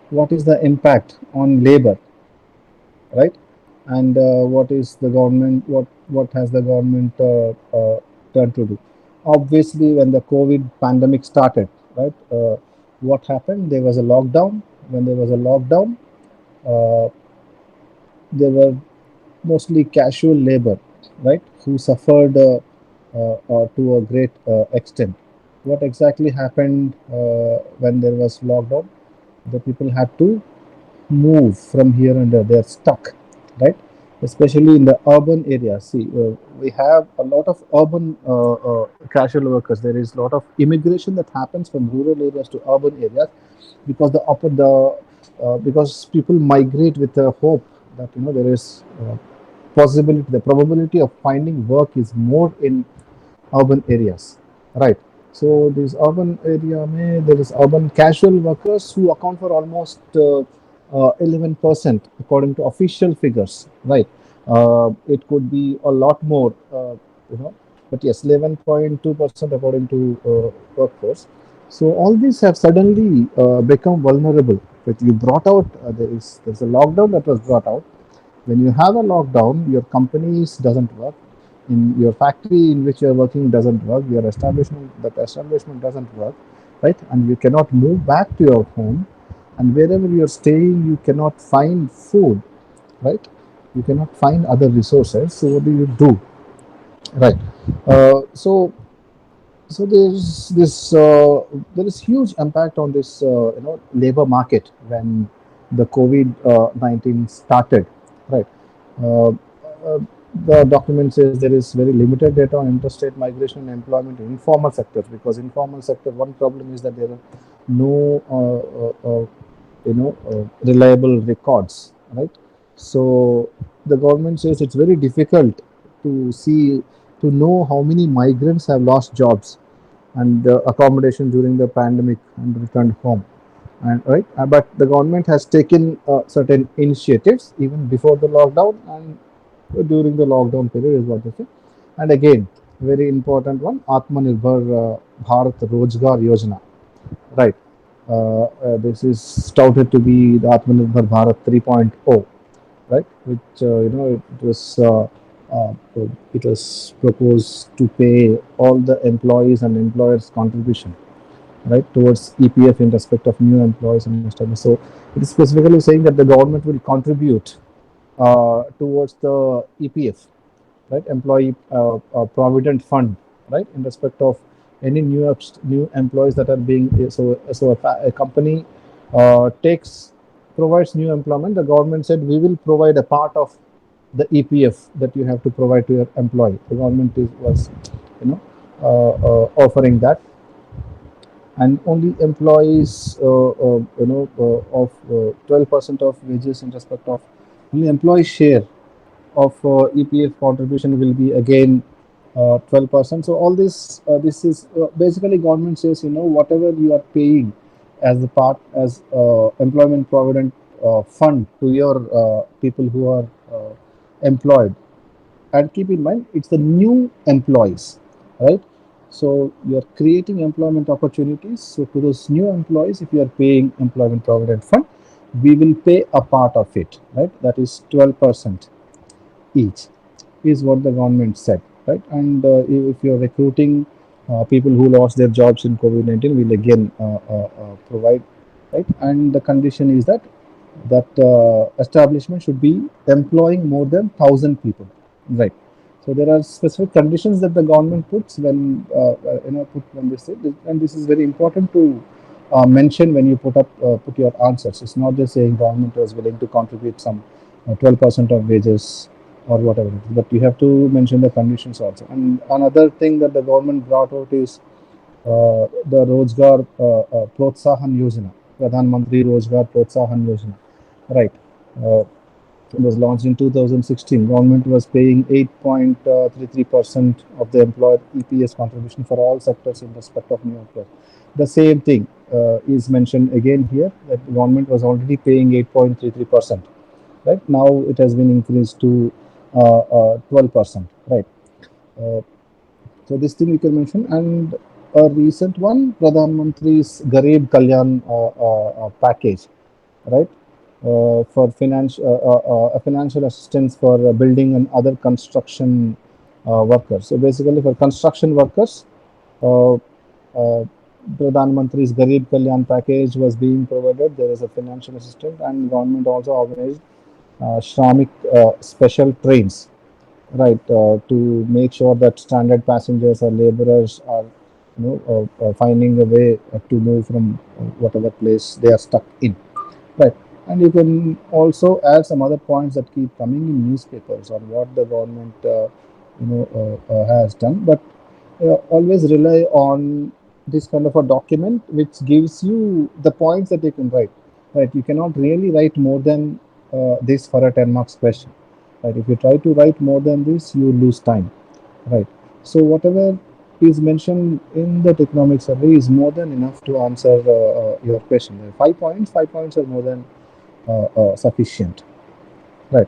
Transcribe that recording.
what is the impact on labor, right? And what is the government, what has the government done to do? Obviously, when the COVID pandemic started, right, what happened? There was a lockdown. When there was a lockdown, uh, there were mostly casual labor, right, who suffered to a great extent. What exactly happened when there was lockdown? The people had to move from here and there. They're stuck, right? Especially in the urban areas. See, we have a lot of urban casual workers. There is a lot of immigration that happens from rural areas to urban areas because because people migrate with the hope that there is possibility, the probability of finding work is more in urban areas, right? So this urban area mein, there is urban casual workers who account for almost 11% according to official figures, right? It could be a lot more, you know, but yes, 11.2% according to workforce. So all these have suddenly become vulnerable. But you brought out there's a lockdown that was brought out. When you have a lockdown, your companies doesn't work, in your factory in which you are working doesn't work, your establishment, that establishment doesn't work, right? And you cannot move back to your home, and wherever you're staying you cannot find food, right? You cannot find other resources, so what do you do, right? So there's this there is huge impact on this labor market when the COVID-19 started, right? Uh, uh, the document says there is very limited data on interstate migration and employment in informal sectors, because informal sector, one problem is that there are no reliable records, right? So the government says it's very difficult to know how many migrants have lost jobs and accommodation during the pandemic and returned home, and right. But the government has taken certain initiatives even before the lockdown and during the lockdown period is what they say. And again, very important one, Atmanirbhar Bharat Rojgar Yojana, right? This is touted to be the Atmanirbhar Bharat 3.0, right? Which uh, it was proposed to pay all the employees and employers' contribution, right, towards EPF in respect of new employees and establishment. So it is specifically saying that the government will contribute towards the EPF, right, Employee Provident Fund, right, in respect of any new employees that are being so a company takes provides new employment. The government said we will provide a part of the EPF that you have to provide to your employee. The government was you know offering that, and only employees of 12% of wages in respect of only employee share of EPF contribution will be again 12%. So all this is basically government says, whatever you are paying as the part as employment provident fund to your people who are employed, and keep in mind it's the new employees, right? So you are creating employment opportunities. So to those new employees, if you are paying employment provident fund, we will pay a part of it, right? That is 12% each, is what the government said, right? And if you're recruiting people who lost their jobs in COVID-19, we'll again provide, right? And the condition is that establishment should be employing more than 1,000 people, right? So there are specific conditions that the government puts when put when they say this, and this is very important to mention when you put your answers. It's not just saying government was willing to contribute some 12% of wages or whatever, but you have to mention the conditions also. And another thing that the government brought out is the Rozgar Protsahan Yojana, Pradhan Mantri Rozgar Protsahan Yojana, right? Uh, it was launched in 2016. Government was paying 8.33% of the employer EPS contribution for all sectors in respect of new employers. The same thing is mentioned again here, that the government was already paying 8.33%. Right now, it has been increased to 12%. Right. Uh, so this thing we can mention, and a recent one, Pradhan Mantri's Garib Kalyan package. right? For financial assistance for building and other construction workers. So basically, for construction workers, uh, uh, Pradhan Mantri's Garib Kalyan package was being provided. There is a financial assistance, and government also organized Shramik special trains, right, to make sure that stranded passengers or laborers are, finding a way to move from whatever place they are stuck in. Right. And you can also add some other points that keep coming in newspapers on what the government has done. But always rely on this kind of a document which gives you the points that you can write. Right. You cannot really write more than this for a 10 marks question. Right. If you try to write more than this, you lose time. Right. So whatever is mentioned in the economic survey is more than enough to answer your question. 5 points. 5 points are more than sufficient. Right.